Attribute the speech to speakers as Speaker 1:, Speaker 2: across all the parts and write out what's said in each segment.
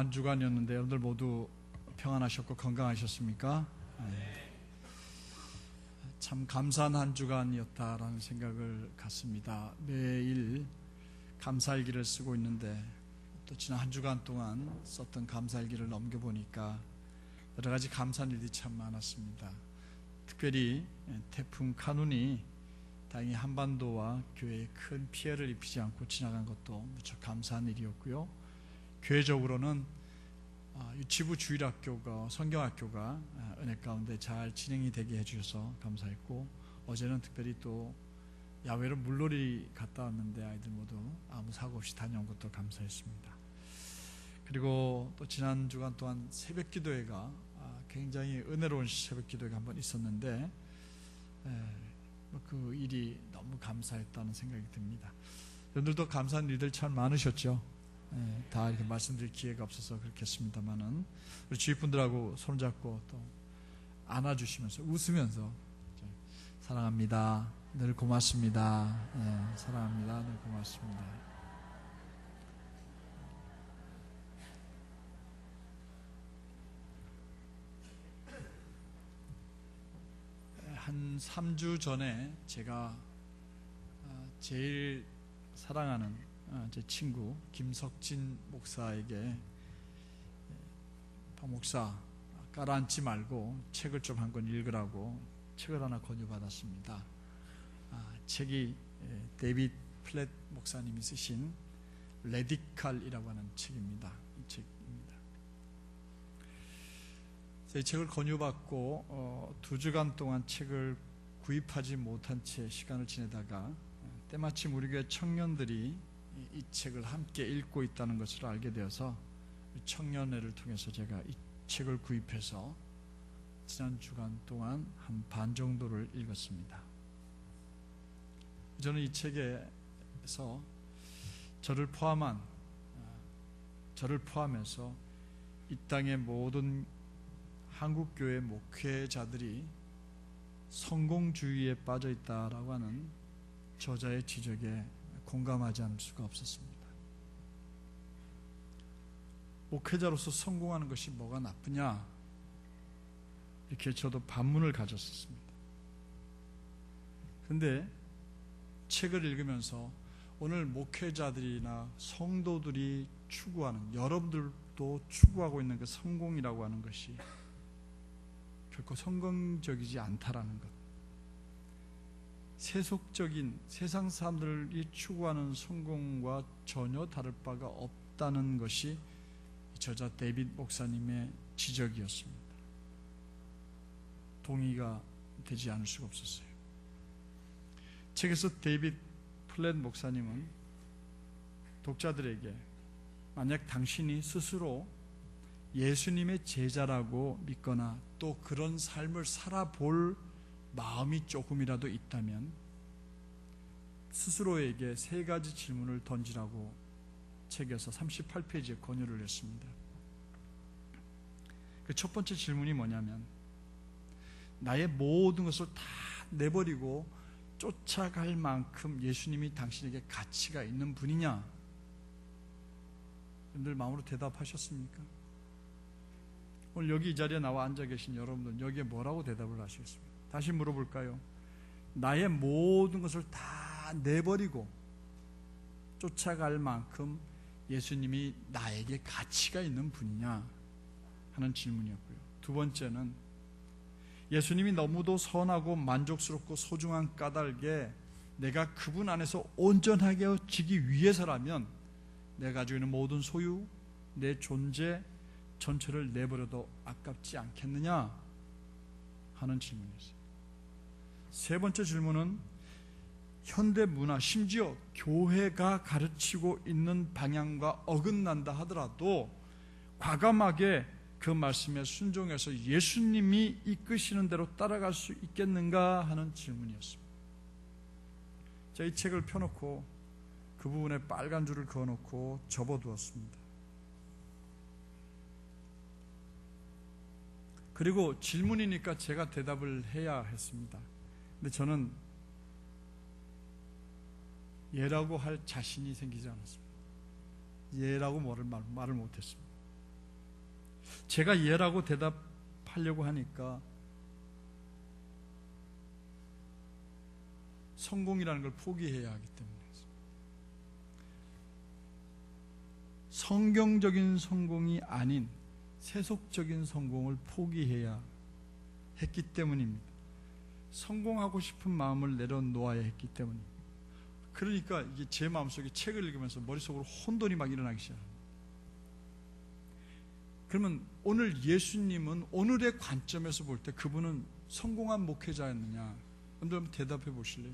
Speaker 1: 한 주간이었는데 여러분들 모두 평안하셨고 건강하셨습니까? 네. 참 감사한 한 주간이었다라는 생각을 갖습니다. 매일 감사일기를 쓰고 있는데 또 지난 한 주간 동안 썼던 감사일기를 넘겨보니까 여러 가지 감사한 일이 참 많았습니다. 특별히 태풍 카눈이 다행히 한반도와 교회에 큰 피해를 입히지 않고 지나간 것도 무척 감사한 일이었고요. 교회적으로는 유치부 주일학교가 성경학교가 은혜 가운데 잘 진행이 되게 해주셔서 감사했고, 어제는 특별히 또 야외로 물놀이 갔다 왔는데 아이들 모두 아무 사고 없이 다녀온 것도 감사했습니다. 그리고 또 지난 주간 동안 새벽 기도회가 굉장히 은혜로운 새벽 기도회가 한번 있었는데 그 일이 너무 감사했다는 생각이 듭니다. 여러분들도 감사한 일들 참 많으셨죠? 다 이렇게 말씀드릴 기회가 없어서 그렇겠습니다만은 우리 주위 분들하고 손잡고 또 안아주시면서 웃으면서 사랑합니다, 늘 고맙습니다, 사랑합니다, 늘 고맙습니다. 한 3주 전에 제가 제일 사랑하는 제 친구 김석진 목사에게 박 목사 깔아앉지 말고 책을 좀 한 권 읽으라고 책을 하나 권유받았습니다. 책이 데이빗 플랫 목사님이 쓰신 레디칼이라고 하는 책입니다. 이 책입니다. 이 책을 권유받고 2주간 동안 책을 구입하지 못한 채 시간을 지내다가 때마침 우리 교회 청년들이 이 책을 함께 읽고 있다는 것을 알게 되어서 청년회를 통해서 제가 이 책을 구입해서 지난 주간 동안 한 반 정도를 읽었습니다. 저는 이 책에서 저를 포함해서 이 땅의 모든 한국교회 목회자들이 성공주의에 빠져 있다라고 하는 저자의 지적에 공감하지 않을 수가 없었습니다. 목회자로서 성공하는 것이 뭐가 나쁘냐, 이렇게 저도 반문을 가졌었습니다. 그런데 책을 읽으면서 오늘 목회자들이나 성도들이 추구하는, 여러분들도 추구하고 있는 그 성공이라고 하는 것이 결코 성공적이지 않다라는 것, 세속적인 세상 사람들이 추구하는 성공과 전혀 다를 바가 없다는 것이 저자 데이빗 목사님의 지적이었습니다. 동의가 되지 않을 수가 없었어요. 책에서 데이빗 플랫 목사님은 독자들에게 만약 당신이 스스로 예수님의 제자라고 믿거나 또 그런 삶을 살아볼 마음이 조금이라도 있다면 스스로에게 3가지 질문을 던지라고 책에서 38페이지에 권유를 했습니다. 그 첫 번째 질문이 뭐냐면, 나의 모든 것을 다 내버리고 쫓아갈 만큼 예수님이 당신에게 가치가 있는 분이냐? 여러분들 마음으로 대답하셨습니까? 오늘 여기 이 자리에 나와 앉아 계신 여러분들 여기에 뭐라고 대답을 하시겠습니까? 다시 물어볼까요? 나의 모든 것을 다 내버리고 쫓아갈 만큼 예수님이 나에게 가치가 있는 분이냐 하는 질문이었고요. 두 번째는 예수님이 너무도 선하고 만족스럽고 소중한 까닭에 내가 그분 안에서 온전하게 지기 위해서라면 내가 가지고 있는 모든 소유, 내 존재 전체를 내버려도 아깝지 않겠느냐 하는 질문이었어요. 세 번째 질문은 현대 문화, 심지어 교회가 가르치고 있는 방향과 어긋난다 하더라도 과감하게 그 말씀에 순종해서 예수님이 이끄시는 대로 따라갈 수 있겠는가 하는 질문이었습니다. 제가 이 책을 펴놓고 그 부분에 빨간 줄을 그어놓고 접어두었습니다. 그리고 질문이니까 제가 대답을 해야 했습니다. 근데 저는 예라고 할 자신이 생기지 않았습니다. 예라고 말을 못했습니다. 제가 예라고 대답하려고 하니까 성공이라는 걸 포기해야 하기 때문에 성경적인 성공이 아닌 세속적인 성공을 포기해야 했기 때문입니다. 성공하고 싶은 마음을 내려놓아야 했기 때문입니다. 그러니까 이게 제 마음속에 책을 읽으면서 머릿속으로 혼돈이 막 일어나기 시작합니다. 그러면 오늘 예수님은 오늘의 관점에서 볼 때 그분은 성공한 목회자였느냐? 여러분 한번 대답해 보실래요?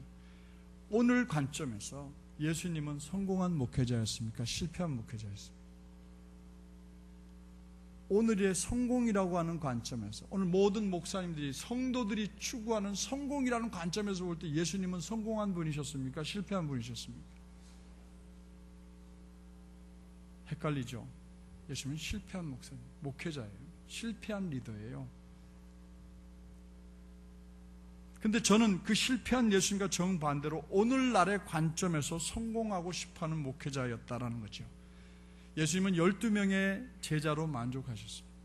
Speaker 1: 오늘 관점에서 예수님은 성공한 목회자였습니까? 실패한 목회자였습니까? 오늘의 성공이라고 하는 관점에서, 오늘 모든 목사님들이, 성도들이 추구하는 성공이라는 관점에서 볼 때 예수님은 성공한 분이셨습니까? 실패한 분이셨습니까? 헷갈리죠? 예수님은 실패한 목사님, 목회자예요. 실패한 리더예요. 근데 저는 그 실패한 예수님과 정반대로 오늘날의 관점에서 성공하고 싶어하는 목회자였다라는 거죠. 예수님은 12명의 제자로 만족하셨습니다.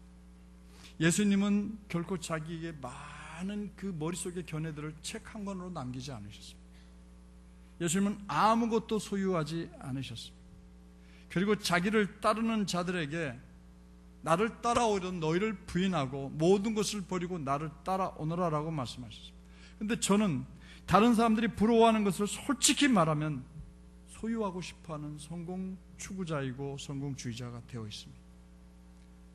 Speaker 1: 예수님은 결코 자기에게 많은 그 머릿속의 견해들을 책 한 권으로 남기지 않으셨습니다. 예수님은 아무것도 소유하지 않으셨습니다. 그리고 자기를 따르는 자들에게 나를 따라오려는 너희를 부인하고 모든 것을 버리고 나를 따라오너라라고 말씀하셨습니다. 근데 저는 다른 사람들이 부러워하는 것을 솔직히 말하면 소유하고 싶어하는 성공 추구자이고 성공주의자가 되어 있습니다.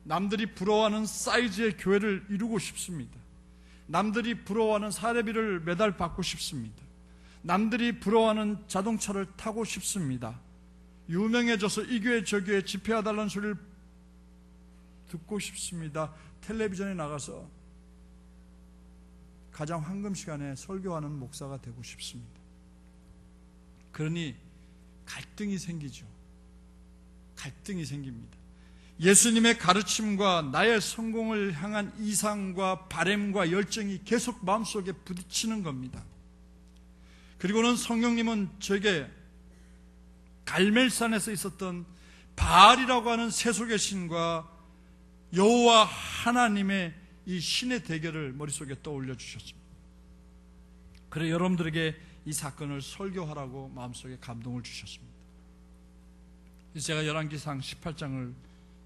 Speaker 1: 남들이 부러워하는 사이즈의 교회를 이루고 싶습니다. 남들이 부러워하는 사례비를 매달 받고 싶습니다. 남들이 부러워하는 자동차를 타고 싶습니다. 유명해져서 이 교회 저 교회 집회해달라는 소리를 듣고 싶습니다. 텔레비전에 나가서 가장 황금 시간에 설교하는 목사가 되고 싶습니다. 그러니 갈등이 생기죠. 갈등이 생깁니다. 예수님의 가르침과 나의 성공을 향한 이상과 바램과 열정이 계속 마음속에 부딪히는 겁니다. 그리고는 성령님은 저에게 갈멜산에서 있었던 바알이라고 하는 세속의 신과 여호와 하나님의 이 신의 대결을 머릿속에 떠올려 주셨습니다. 그래 여러분들에게 이 사건을 설교하라고 마음속에 감동을 주셨습니다. 제가 열왕기상 18장을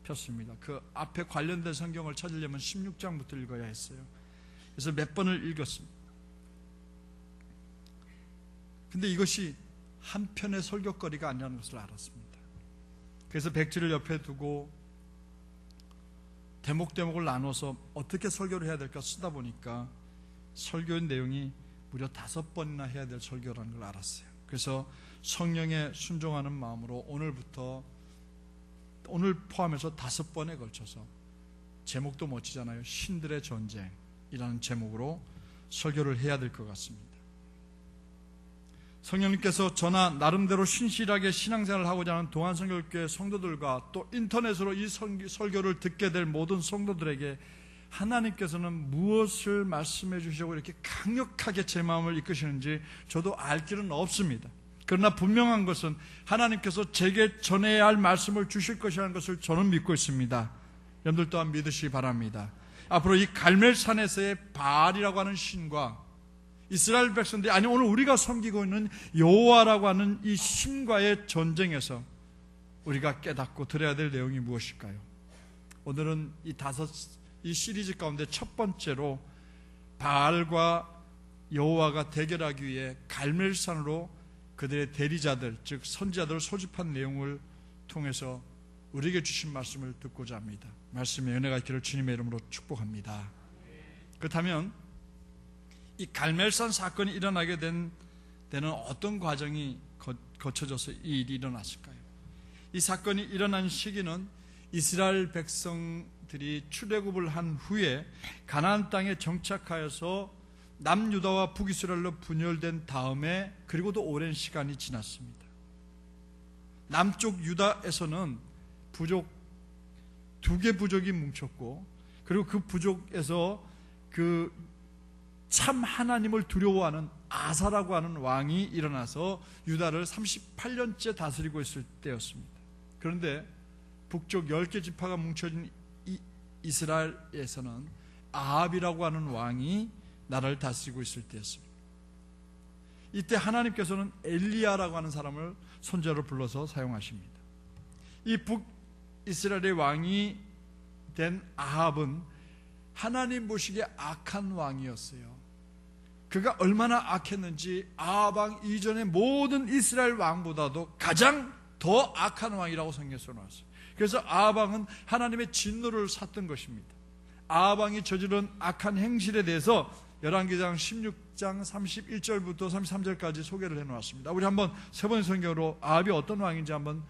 Speaker 1: 폈습니다. 그 앞에 관련된 성경을 찾으려면 16장부터 읽어야 했어요. 그래서 몇 번을 읽었습니다. 근데 이것이 한 편의 설교거리가 아니라는 것을 알았습니다. 그래서 백지를 옆에 두고 대목대목을 나눠서 어떻게 설교를 해야 될까 쓰다 보니까 설교의 내용이 무려 5번이나 해야 될 설교라는 걸 알았어요. 그래서 성령에 순종하는 마음으로 오늘 포함해서 5번에 걸쳐서, 제목도 멋지잖아요. 신들의 전쟁이라는 제목으로 설교를 해야 될 것 같습니다. 성령님께서 저나 나름대로 신실하게 신앙생활을 하고자 하는 동안성결교회 성도들과 또 인터넷으로 이 설교를 듣게 될 모든 성도들에게 하나님께서는 무엇을 말씀해 주시려고 이렇게 강력하게 제 마음을 이끄시는지 저도 알 길은 없습니다. 그러나 분명한 것은 하나님께서 제게 전해야 할 말씀을 주실 것이라는 것을 저는 믿고 있습니다. 여러분들 또한 믿으시기 바랍니다. 앞으로 이 갈멜산에서의 바알이라고 하는 신과 이스라엘 백성들이, 아니 오늘 우리가 섬기고 있는 여호와라고 하는 이 신과의 전쟁에서 우리가 깨닫고 들어야 될 내용이 무엇일까요? 오늘은 이 시리즈 가운데 첫 번째로 바알과 여호와가 대결하기 위해 갈멜산으로 그들의 대리자들, 즉 선지자들을 소집한 내용을 통해서 우리에게 주신 말씀을 듣고자 합니다. 말씀의 은혜가 있기를 주님의 이름으로 축복합니다. 그렇다면 이 갈멜산 사건이 일어나게 된 데는 어떤 과정이 거쳐져서 이 일이 일어났을까요? 이 사건이 일어난 시기는 이스라엘 백성들이 출애굽을 한 후에 가나안 땅에 정착하여서 남유다와 북이스라엘로 분열된 다음에, 그리고도 오랜 시간이 지났습니다. 남쪽 유다에서는 부족 2개 부족이 뭉쳤고, 그리고 그 부족에서 그 참 하나님을 두려워하는 아사라고 하는 왕이 일어나서 유다를 38년째 다스리고 있을 때였습니다. 그런데 북쪽 10개 지파가 뭉쳐진 이스라엘에서는 아합이라고 하는 왕이 나라를 다스리고 있을 때였습니다. 이때 하나님께서는 엘리야라고 하는 사람을 손자로 불러서 사용하십니다. 이 북이스라엘의 왕이 된 아합은 하나님 보시기에 악한 왕이었어요. 그가 얼마나 악했는지 아합 왕 이전의 모든 이스라엘 왕보다도 가장 더 악한 왕이라고 성경에서 나왔어요. 그래서 아합 왕은 하나님의 진노를 샀던 것입니다. 아합 왕이 저지른 악한 행실에 대해서 열왕기상 16장 31절부터 33절까지 소개를 해놓았습니다. 우리 한번 세 번의 성경으로 아합이 어떤 왕인지 한번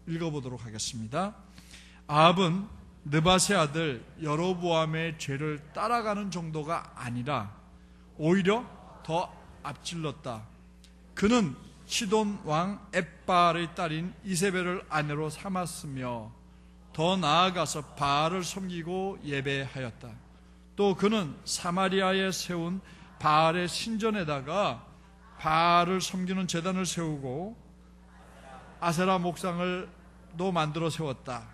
Speaker 1: 읽어보도록 하겠습니다. 아합은 느밧의 아들 여로보암의 죄를 따라가는 정도가 아니라 오히려 더 앞질렀다. 그는 시돈 왕 엣바알의 딸인 이세벨을 아내로 삼았으며 더 나아가서 바알을 섬기고 예배하였다. 또 그는 사마리아에 세운 바알의 신전에다가 바알을 섬기는 제단을 세우고 아세라 목상을도 만들어 세웠다.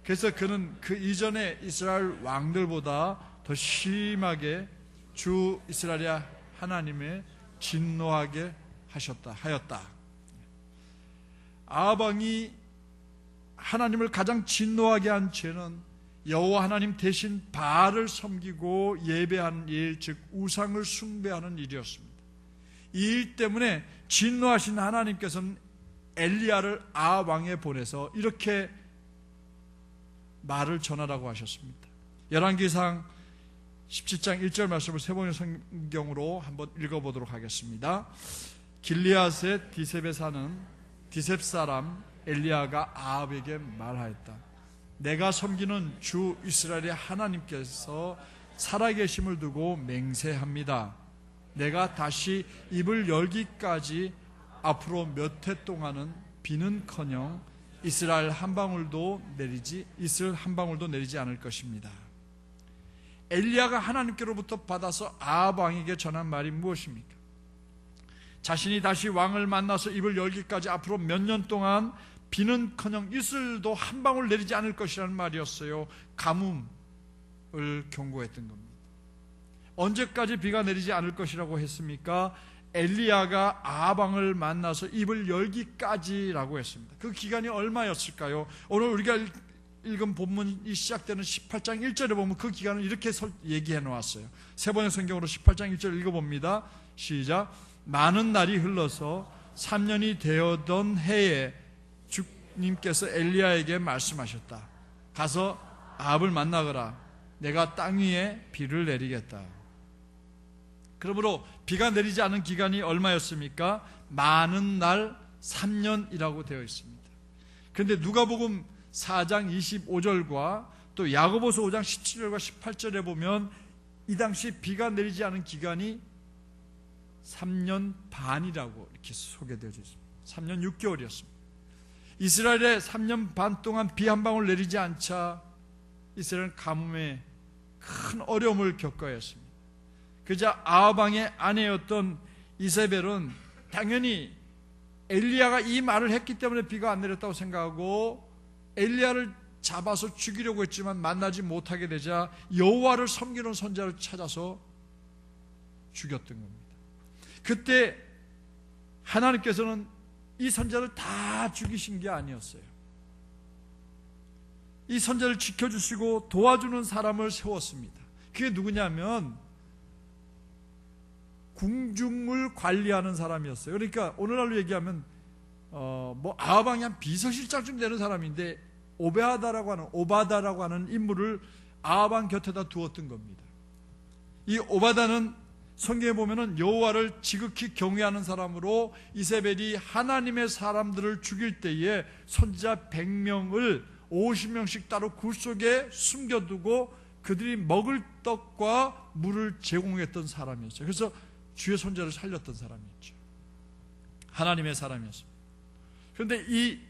Speaker 1: 그래서 그는 그 이전의 이스라엘 왕들보다 더 심하게 주 이스라엘 하나님의 진노하게 하였다. 아합 왕이 하나님을 가장 진노하게 한 죄는 여호와 하나님 대신 바알을 섬기고 예배하는 일, 즉 우상을 숭배하는 일이었습니다. 이 일 때문에 진노하신 하나님께서는 엘리야를 아합 왕에 보내서 이렇게 말을 전하라고 하셨습니다. 열왕기상 17장 1절 말씀을 세 번의 성경으로 한번 읽어보도록 하겠습니다. 길리앗의 디셉에 사는 디셉 사람 엘리야가 아합에게 말하였다. 내가 섬기는 주 이스라엘의 하나님께서 살아계심을 두고 맹세합니다. 내가 다시 입을 열기까지 앞으로 몇 해 동안은 비는커녕 이슬 한 방울도 내리지 않을 것입니다. 엘리야가 하나님께로부터 받아서 아합 왕에게 전한 말이 무엇입니까? 자신이 다시 왕을 만나서 입을 열기까지 앞으로 몇 년 동안 비는커녕 이슬도 한 방울 내리지 않을 것이라는 말이었어요. 가뭄을 경고했던 겁니다. 언제까지 비가 내리지 않을 것이라고 했습니까? 엘리야가 아합 왕을 만나서 입을 열기까지라고 했습니다. 그 기간이 얼마였을까요? 오늘 우리가 읽은 본문이 시작되는 18장 1절에 보면 그 기간을 이렇게 얘기해 놓았어요. 세 번의 성경으로 18장 1절 읽어봅니다. 시작. 많은 날이 흘러서 3년이 되었던 해에 주님께서 엘리야에게 말씀하셨다. 가서 아합을 만나거라. 내가 땅 위에 비를 내리겠다. 그러므로 비가 내리지 않은 기간이 얼마였습니까? 많은 날 3년이라고 되어 있습니다. 그런데 누가복음 4장 25절과 또 야고보서 5장 17절과 18절에 보면 이 당시 비가 내리지 않은 기간이 3년 반이라고 이렇게 소개되어 있습니다. 3년 6개월이었습니다. 이스라엘에 3년 반 동안 비 한 방울 내리지 않자 이스라엘은 가뭄에 큰 어려움을 겪어야 했습니다. 그자 아합 왕의 아내였던 이세벨은 당연히 엘리야가 이 말을 했기 때문에 비가 안 내렸다고 생각하고 엘리야를 잡아서 죽이려고 했지만 만나지 못하게 되자 여호와를 섬기는 선자를 찾아서 죽였던 겁니다. 그때 하나님께서는 이 선자를 다 죽이신 게 아니었어요. 이 선자를 지켜주시고 도와주는 사람을 세웠습니다. 그게 누구냐면 궁중을 관리하는 사람이었어요. 그러니까 오늘날로 얘기하면 아합 왕이 한 비서실장쯤 되는 사람인데 오바다라고 하는 인물을 아합 왕 곁에다 두었던 겁니다. 이 오바다는 성경에 보면은 여호와를 지극히 경외하는 사람으로 이세벨이 하나님의 사람들을 죽일 때에 선지자 100명을 50명씩 따로 굴 속에 숨겨두고 그들이 먹을 떡과 물을 제공했던 사람이었어요. 그래서 주의 선자를 살렸던 사람이었죠. 하나님의 사람이었습니다. 그런데 이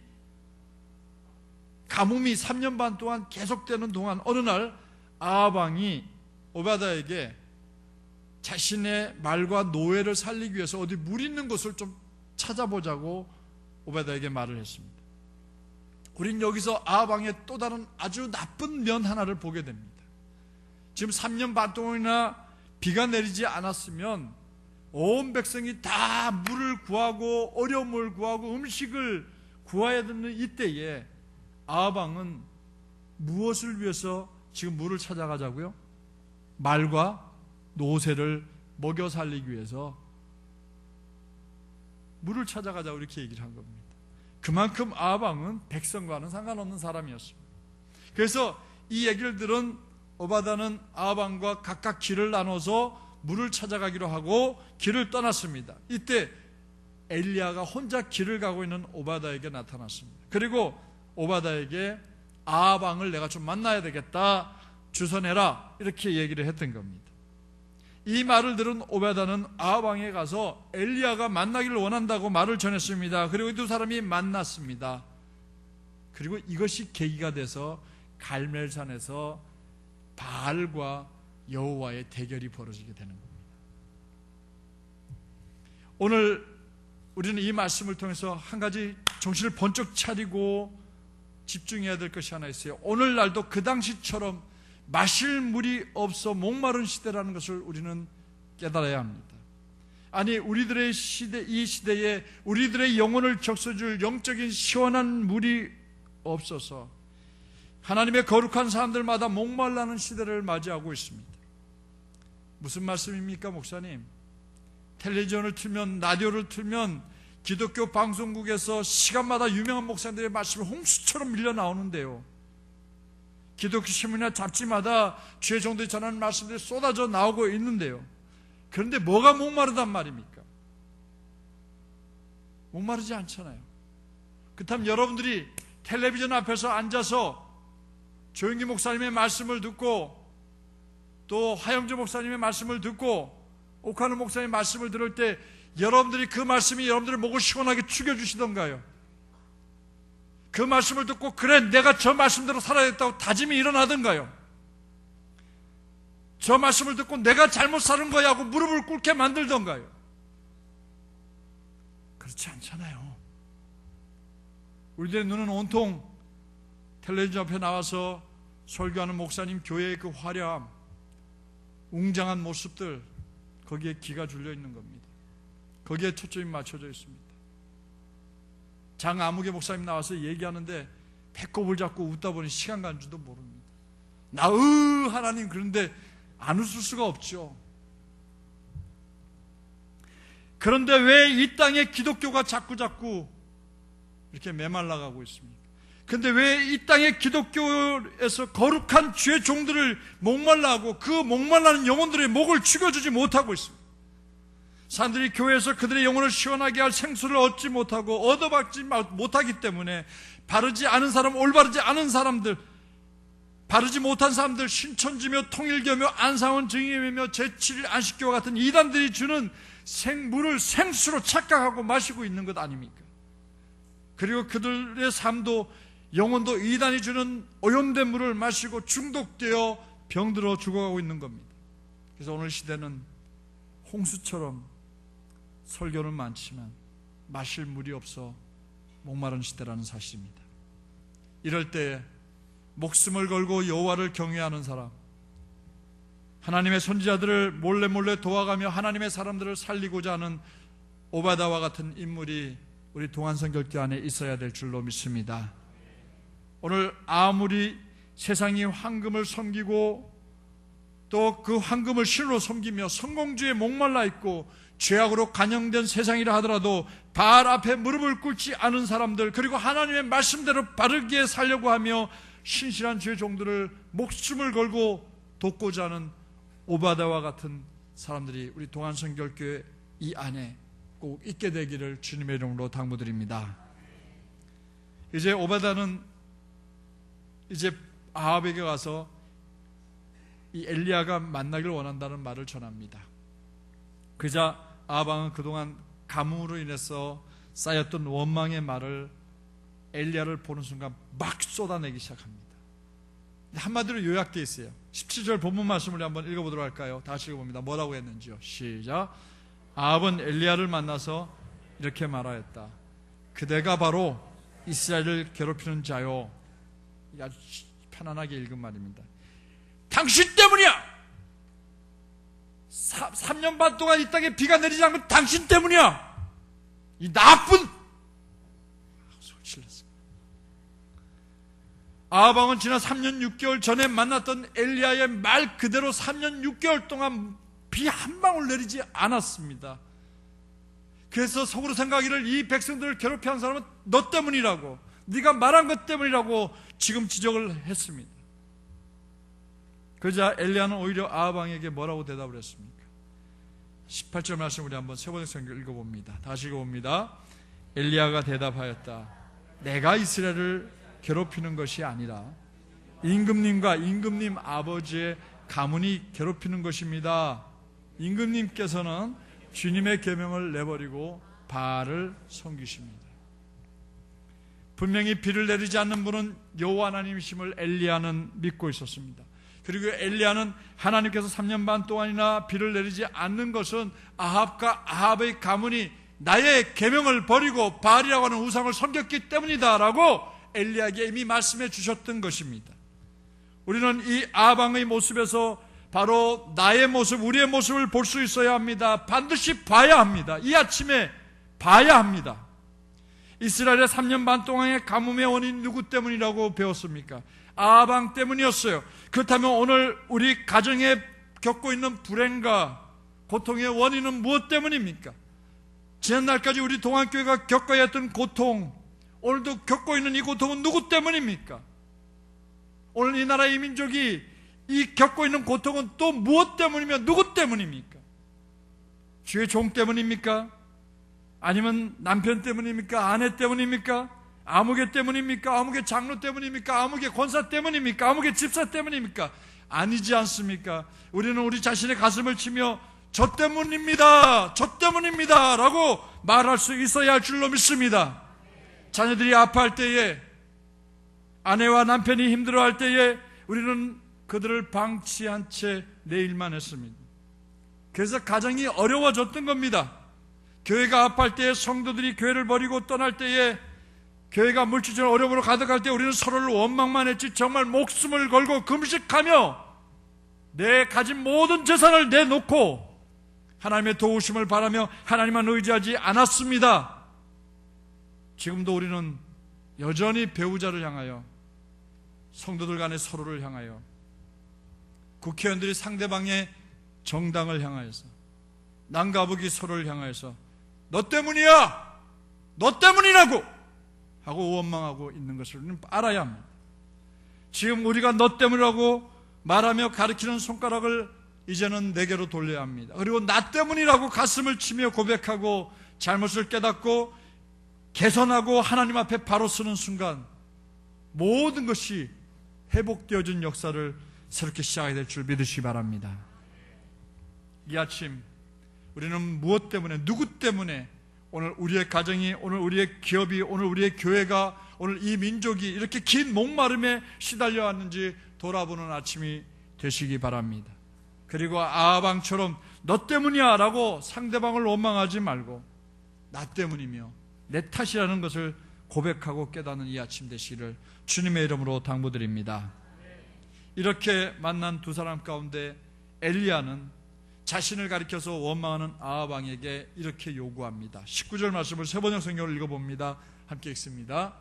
Speaker 1: 가뭄이 3년 반 동안 계속되는 동안 어느 날 아합 왕이 오바다에게 자신의 말과 노예를 살리기 위해서 어디 물 있는 곳을 좀 찾아보자고 오바다에게 말을 했습니다. 우린 여기서 아합 왕의 또 다른 아주 나쁜 면 하나를 보게 됩니다. 지금 3년 반 동안이나 비가 내리지 않았으면 온 백성이 다 물을 구하고 어려움을 구하고 음식을 구해야 되는 이때에 아합 왕은 무엇을 위해서 지금 물을 찾아가자고요? 말과 노새를 먹여 살리기 위해서 물을 찾아가자고 이렇게 얘기를 한 겁니다. 그만큼 아합 왕은 백성과는 상관없는 사람이었습니다. 그래서 이 얘기를 들은 오바다는 아합 왕과 각각 길을 나눠서 물을 찾아가기로 하고 길을 떠났습니다. 이때 엘리야가 혼자 길을 가고 있는 오바다에게 나타났습니다. 그리고 오바다에게 아합 왕을 내가 좀 만나야 되겠다, 주선해라, 이렇게 얘기를 했던 겁니다. 이 말을 들은 오바다는 아합 왕에 가서 엘리야가 만나기를 원한다고 말을 전했습니다. 그리고 이 두 사람이 만났습니다. 그리고 이것이 계기가 돼서 갈멜산에서 바알과 여호와의 대결이 벌어지게 되는 겁니다. 오늘 우리는 이 말씀을 통해서 한 가지 정신을 번쩍 차리고 집중해야 될 것이 하나 있어요. 오늘날도 그 당시처럼 마실 물이 없어 목마른 시대라는 것을 우리는 깨달아야 합니다. 아니, 우리들의 시대, 이 시대에 우리들의 영혼을 적셔줄 영적인 시원한 물이 없어서 하나님의 거룩한 사람들마다 목말라는 시대를 맞이하고 있습니다. 무슨 말씀입니까, 목사님? 텔레비전을 틀면, 라디오를 틀면 기독교 방송국에서 시간마다 유명한 목사님들의 말씀이 홍수처럼 밀려 나오는데요. 기독교 신문이나 잡지마다 주의 종들이 전하는 말씀들이 쏟아져 나오고 있는데요. 그런데 뭐가 목마르단 말입니까? 목마르지 않잖아요. 그렇다면 여러분들이 텔레비전 앞에서 앉아서 조영기 목사님의 말씀을 듣고 또 하영주 목사님의 말씀을 듣고 옥하는 목사님의 말씀을 들을 때 여러분들이 그 말씀이 여러분들의 목을 시원하게 죽여주시던가요? 그 말씀을 듣고 그래, 내가 저 말씀대로 살아야겠다고 다짐이 일어나던가요? 저 말씀을 듣고 내가 잘못 사는 거야 하고 무릎을 꿇게 만들던가요? 그렇지 않잖아요. 우리들의 눈은 온통 텔레비전 앞에 나와서 설교하는 목사님 교회의 그 화려함, 웅장한 모습들, 거기에 기가 줄려 있는 겁니다. 거기에 초점이 맞춰져 있습니다. 장아무개 목사님 나와서 얘기하는데 배꼽을 잡고 웃다 보니 시간 간 줄도 모릅니다. 하나님, 그런데 안 웃을 수가 없죠. 그런데 왜 이 땅에 기독교가 자꾸 이렇게 메말라가고 있습니까? 그런데 왜 이 땅의 기독교에서 거룩한 주의 종들을 목말라하고 그 목말라는 영혼들의 목을 죽여주지 못하고 있습니다? 사람들이 교회에서 그들의 영혼을 시원하게 할 생수를 얻지 못하고 얻어받지 못하기 때문에 바르지 않은 사람, 올바르지 않은 사람들, 바르지 못한 사람들, 신천지며 통일교며 안상원 증인회며 제7일 안식교와 같은 이단들이 주는 물을 생수로 착각하고 마시고 있는 것 아닙니까? 그리고 그들의 삶도, 영혼도 이단이 주는 오염된 물을 마시고 중독되어 병들어 죽어가고 있는 겁니다. 그래서 오늘 시대는 홍수처럼 설교는 많지만 마실 물이 없어 목마른 시대라는 사실입니다. 이럴 때 목숨을 걸고 여호와를 경외하는 사람, 하나님의 선지자들을 몰래 도와가며 하나님의 사람들을 살리고자 하는 오바다와 같은 인물이 우리 동안선교회 안에 있어야 될 줄로 믿습니다. 오늘 아무리 세상이 황금을 섬기고 또 그 황금을 신으로 섬기며 성공주의에 목말라 있고 죄악으로 간영된 세상이라 하더라도 바알 앞에 무릎을 꿇지 않은 사람들, 그리고 하나님의 말씀대로 바르게 살려고 하며 신실한 주의 종들을 목숨을 걸고 돕고자 하는 오바다와 같은 사람들이 우리 동안선교회 이 안에 꼭 있게 되기를 주님의 이름으로 당부드립니다. 이제 오바다는 이제 아합에게 가서 이 엘리야가 만나기를 원한다는 말을 전합니다. 그자 아합 왕은 그동안 가뭄으로 인해서 쌓였던 원망의 말을 엘리야를 보는 순간 막 쏟아내기 시작합니다. 한마디로 요약되어 있어요. 17절 본문 말씀을 한번 읽어보도록 할까요? 다시 읽어봅니다. 뭐라고 했는지요? 시작. 아합은 엘리야를 만나서 이렇게 말하였다. 그대가 바로 이스라엘을 괴롭히는 자요. 아주 편안하게 읽은 말입니다. 당신 때문이야! 3년 반 동안 이 땅에 비가 내리지 않은 건 당신 때문이야. 이 나쁜 소리질렀습니다. 아하방은 지난 3년 6개월 전에 만났던 엘리야의 말 그대로 3년 6개월 동안 비 한 방울 내리지 않았습니다. 그래서 속으로 생각하기를 이 백성들을 괴롭게 한 사람은 너 때문이라고, 네가 말한 것 때문이라고 지금 지적을 했습니다. 그러자 엘리야는 오히려 아하방에게 뭐라고 대답을 했습니까? 18절 말씀 우리 한번 세 번째 성경 읽어봅니다. 다시 읽어봅니다. 엘리야가 대답하였다. 내가 이스라엘을 괴롭히는 것이 아니라 임금님과 임금님 아버지의 가문이 괴롭히는 것입니다. 임금님께서는 주님의 계명을 내버리고 바알을 섬기십니다. 분명히 비를 내리지 않는 분은 여호와 하나님이심을 엘리야는 믿고 있었습니다. 그리고 엘리야는 하나님께서 3년 반 동안이나 비를 내리지 않는 것은 아합과 아합의 가문이 나의 계명을 버리고 바알이라고 하는 우상을 섬겼기 때문이다 라고 엘리야에게 이미 말씀해 주셨던 것입니다. 우리는 이 아하방의 모습에서 바로 나의 모습, 우리의 모습을 볼 수 있어야 합니다. 반드시 봐야 합니다. 이 아침에 봐야 합니다. 이스라엘의 3년 반 동안의 가뭄의 원인 누구 때문이라고 배웠습니까? 아하방 때문이었어요. 그렇다면 오늘 우리 가정에 겪고 있는 불행과 고통의 원인은 무엇 때문입니까? 지난날까지 우리 동안교회가 겪어야 했던 고통, 오늘도 겪고 있는 이 고통은 누구 때문입니까? 오늘 이 나라의 민족이 이 겪고 있는 고통은 또 무엇 때문이며 누구 때문입니까? 주의 종 때문입니까? 아니면 남편 때문입니까? 아내 때문입니까? 아무개 때문입니까? 아무개 장로 때문입니까? 아무개 권사 때문입니까? 아무개 집사 때문입니까? 아니지 않습니까? 우리는 우리 자신의 가슴을 치며 저 때문입니다, 저 때문입니다 라고 말할 수 있어야 할 줄로 믿습니다. 자녀들이 아파할 때에, 아내와 남편이 힘들어할 때에 우리는 그들을 방치한 채 내 일만 했습니다. 그래서 가정이 어려워졌던 겁니다. 교회가 아파할 때에, 성도들이 교회를 버리고 떠날 때에, 교회가 물질적인 어려움으로 가득할 때 우리는 서로를 원망만 했지 정말 목숨을 걸고 금식하며 내 가진 모든 재산을 내놓고 하나님의 도우심을 바라며 하나님만 의지하지 않았습니다. 지금도 우리는 여전히 배우자를 향하여, 성도들 간의 서로를 향하여, 국회의원들이 상대방의 정당을 향하여서, 남과 북이 서로를 향하여서 너 때문이야, 너 때문이라고 하고 원망하고 있는 것을 우리는 알아야 합니다. 지금 우리가 너 때문이라고 말하며 가리키는 손가락을 이제는 내게로 돌려야 합니다. 그리고 나 때문이라고 가슴을 치며 고백하고 잘못을 깨닫고 개선하고 하나님 앞에 바로 서는 순간 모든 것이 회복되어진 역사를 새롭게 시작해야 될 줄 믿으시기 바랍니다. 이 아침 우리는 무엇 때문에, 누구 때문에 오늘 우리의 가정이, 오늘 우리의 기업이, 오늘 우리의 교회가, 오늘 이 민족이 이렇게 긴 목마름에 시달려 왔는지 돌아보는 아침이 되시기 바랍니다. 그리고 아하방처럼 너 때문이야 라고 상대방을 원망하지 말고 나 때문이며 내 탓이라는 것을 고백하고 깨닫는 이 아침 되시기를 주님의 이름으로 당부드립니다. 이렇게 만난 두 사람 가운데 엘리야는 자신을 가리켜서 원망하는 아하방에게 이렇게 요구합니다. 19절 말씀을 세 번역 성경을 읽어봅니다. 함께 읽습니다.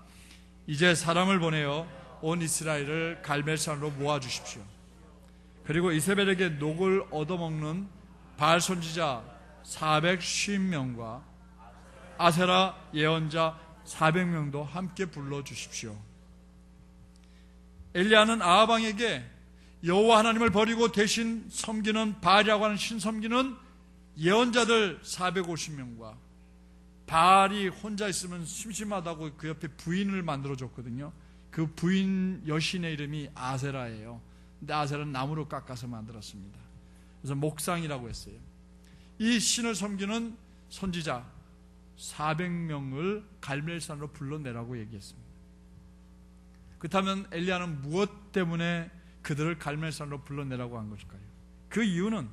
Speaker 1: 이제 사람을 보내어 온 이스라엘을 갈멜산으로 모아주십시오. 그리고 이세벨에게 녹을 얻어먹는 바알 선지자 450명과 아세라 예언자 400명도 함께 불러주십시오. 엘리야는 아하방에게 여호와 하나님을 버리고 대신 섬기는 바알이라고 하는 신섬기는 예언자들 450명과 바알이 혼자 있으면 심심하다고 그 옆에 부인을 만들어줬거든요. 그 부인 여신의 이름이 아세라예요. 근데 아세라는 나무로 깎아서 만들었습니다. 그래서 목상이라고 했어요. 이 신을 섬기는 선지자 400명을 갈멜산으로 불러내라고 얘기했습니다. 그렇다면 엘리야는 무엇 때문에 그들을 갈멜산으로 불러내라고 한 것일까요? 그 이유는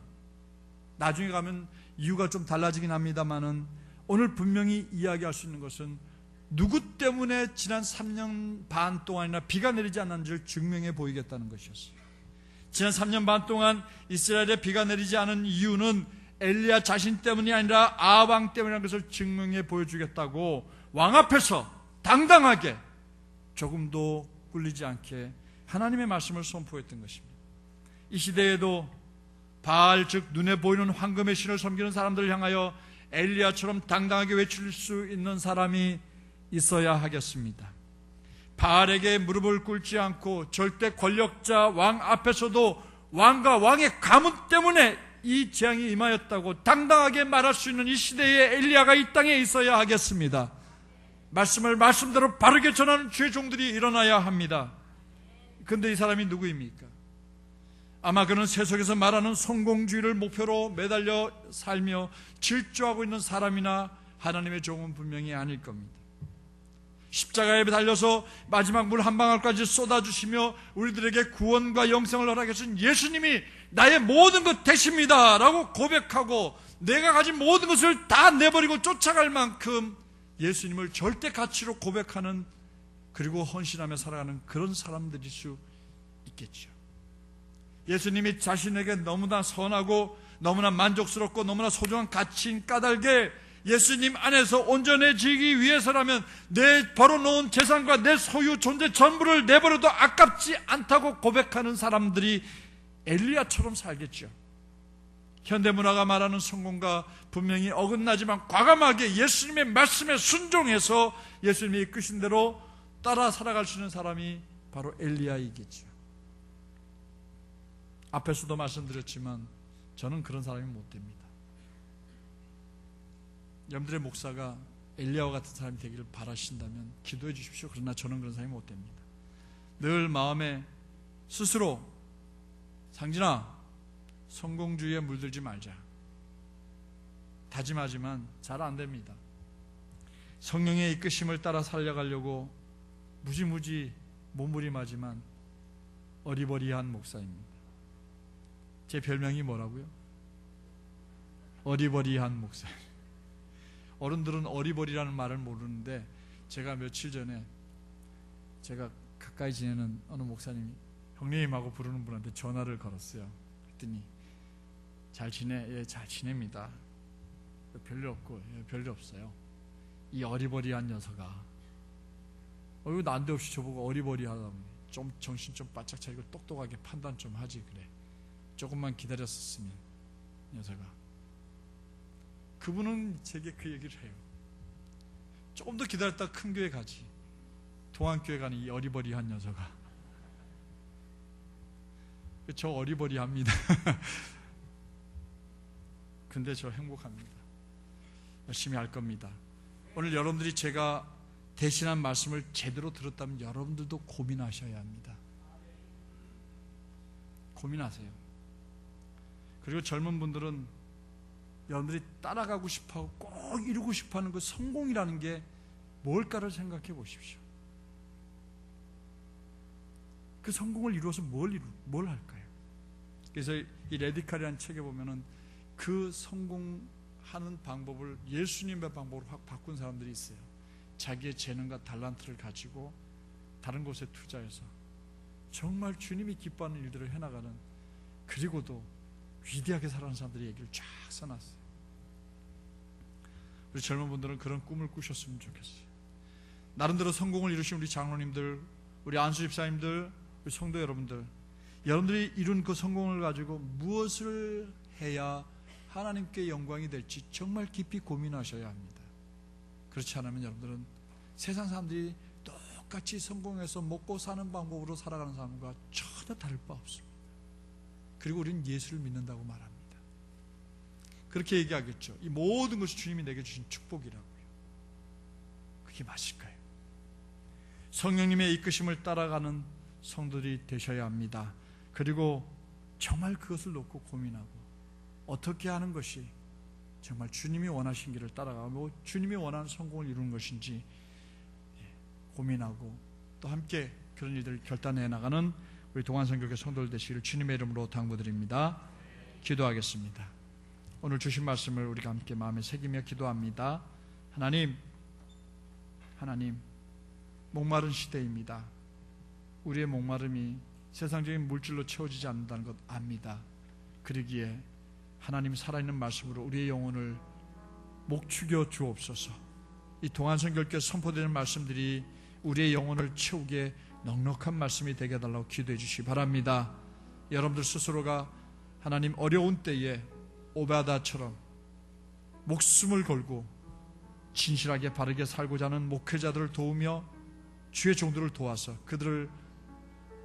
Speaker 1: 나중에 가면 이유가 좀 달라지긴 합니다만은 오늘 분명히 이야기할 수 있는 것은 누구 때문에 지난 3년 반 동안이나 비가 내리지 않았는지를 증명해 보이겠다는 것이었어요. 지난 3년 반 동안 이스라엘에 비가 내리지 않은 이유는 엘리야 자신 때문이 아니라 아합 왕 때문이라는 것을 증명해 보여주겠다고 왕 앞에서 당당하게 조금도 꿀리지 않게 하나님의 말씀을 선포했던 것입니다. 이 시대에도 바알, 즉 눈에 보이는 황금의 신을 섬기는 사람들을 향하여 엘리야처럼 당당하게 외칠 수 있는 사람이 있어야 하겠습니다. 바알에게 무릎을 꿇지 않고 절대 권력자 왕 앞에서도 왕과 왕의 가문 때문에 이 재앙이 임하였다고 당당하게 말할 수 있는 이 시대에 엘리야가 이 땅에 있어야 하겠습니다. 말씀을 말씀대로 바르게 전하는 주의 종들이 일어나야 합니다. 그런데 이 사람이 누구입니까? 아마 그는 세속에서 말하는 성공주의를 목표로 매달려 살며 질주하고 있는 사람이나 하나님의 종은 분명히 아닐 겁니다. 십자가에 달려서 마지막 물 한 방울까지 쏟아주시며 우리들에게 구원과 영생을 허락하신 예수님이 나의 모든 것 되십니다 라고 고백하고 내가 가진 모든 것을 다 내버리고 쫓아갈 만큼 예수님을 절대 가치로 고백하는, 그리고 헌신하며 살아가는 그런 사람들일 수 있겠죠. 예수님이 자신에게 너무나 선하고 너무나 만족스럽고 너무나 소중한 가치인 까닭에 예수님 안에서 온전해지기 위해서라면 내 벌어놓은 재산과 내 소유 존재 전부를 내버려도 아깝지 않다고 고백하는 사람들이 엘리야처럼 살겠죠. 현대문화가 말하는 성공과 분명히 어긋나지만 과감하게 예수님의 말씀에 순종해서 예수님이 이끄신 대로 따라 살아갈 수 있는 사람이 바로 엘리야이겠죠. 앞에서도 말씀드렸지만 저는 그런 사람이 못 됩니다. 여러분들의 목사가 엘리야와 같은 사람이 되기를 바라신다면 기도해 주십시오. 그러나 저는 그런 사람이 못 됩니다. 늘 마음에 스스로 상진아, 성공주의에 물들지 말자 다짐하지만 잘 안 됩니다. 성령의 이끄심을 따라 살려가려고 무지무지 몸부림하지만 어리버리한 목사입니다. 제 별명이 뭐라고요? 어리버리한 목사. 어른들은 어리버리라는 말을 모르는데 제가 며칠 전에 제가 가까이 지내는 어느 목사님이 형님하고 부르는 분한테 전화를 걸었어요. 그랬더니 잘 지내? 예, 잘 지냅니다. 별일 없고, 예, 별일 없어요. 이 어리버리한 녀석아. 이거 난데없이 저보고 어리버리하다 보니 좀 정신 좀 바짝 차리고 똑똑하게 판단 좀 하지 그래. 조금만 기다렸었으면 녀석아. 그분은 제게 그 얘기를 해요. 조금 더 기다렸다 큰 교회 가지. 동안교회 가는 이 어리버리한 녀석아. 저 어리버리합니다. 근데 저 행복합니다. 열심히 할 겁니다. 오늘 여러분들이 제가 대신한 말씀을 제대로 들었다면 여러분들도 고민하셔야 합니다. 고민하세요. 그리고 젊은 분들은 여러분들이 따라가고 싶어하고 꼭 이루고 싶어하는 그 성공이라는 게 뭘까를 생각해 보십시오. 그 성공을 이루어서 뭘 할까요? 그래서 이 레디칼이라는 책에 보면은 그 성공하는 방법을 예수님의 방법으로 확 바꾼 사람들이 있어요. 자기의 재능과 달란트를 가지고 다른 곳에 투자해서 정말 주님이 기뻐하는 일들을 해나가는, 그리고도 위대하게 살아가는 사람들의 얘기를 쫙 써놨어요. 우리 젊은 분들은 그런 꿈을 꾸셨으면 좋겠어요. 나름대로 성공을 이루신 우리 장로님들, 우리 안수 집사님들, 우리 성도 여러분들, 여러분들이 이룬 그 성공을 가지고 무엇을 해야 하나님께 영광이 될지 정말 깊이 고민하셔야 합니다. 그렇지 않으면 여러분들은 세상 사람들이 똑같이 성공해서 먹고 사는 방법으로 살아가는 사람과 전혀 다를 바 없습니다. 그리고 우리는 예수를 믿는다고 말합니다. 그렇게 얘기하겠죠. 이 모든 것이 주님이 내게 주신 축복이라고요. 그게 맞을까요? 성령님의 이끄심을 따라가는 성도들이 되셔야 합니다. 그리고 정말 그것을 놓고 고민하고 어떻게 하는 것이 정말 주님이 원하신 길을 따라가고 주님이 원하는 성공을 이루는 것인지 고민하고 또 함께 그런 일들을 결단해 나가는 우리 동안선교회 성도들 되시기를 주님의 이름으로 당부드립니다. 기도하겠습니다. 오늘 주신 말씀을 우리가 함께 마음에 새기며 기도합니다. 하나님, 목마른 시대입니다. 우리의 목마름이 세상적인 물질로 채워지지 않는다는 것 압니다. 그러기에 하나님 살아있는 말씀으로 우리의 영혼을 목축여 주옵소서. 이 동안선교회에서 선포되는 말씀들이 우리의 영혼을 채우게 넉넉한 말씀이 되게 해달라고 기도해 주시기 바랍니다. 여러분들 스스로가 하나님 어려운 때에 오베아다처럼 목숨을 걸고 진실하게 바르게 살고자 하는 목회자들을 도우며 주의 종들을 도와서 그들을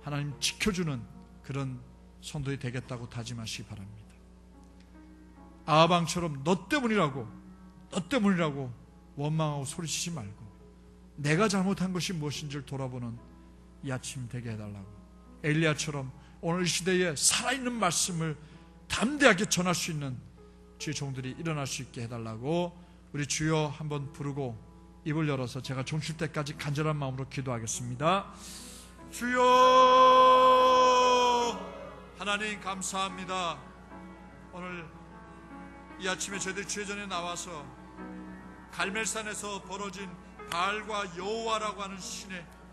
Speaker 1: 하나님 지켜주는 그런 성도이 되겠다고 다짐하시기 바랍니다. 아하방처럼 너 때문이라고 원망하고 소리치지 말고 내가 잘못한 것이 무엇인지를 돌아보는 이 아침 되게 해달라고, 엘리야처럼 오늘 이 시대에 살아있는 말씀을 담대하게 전할 수 있는 주의 종들이 일어날 수 있게 해달라고 우리 주여 한번 부르고 입을 열어서 제가 종칠 때까지 간절한 마음으로 기도하겠습니다. 주여 하나님 감사합니다. 오늘 이 아침에 저희들 주의 전에 나와서 갈멜산에서 벌어진 바알과 여호와라고 하는 신의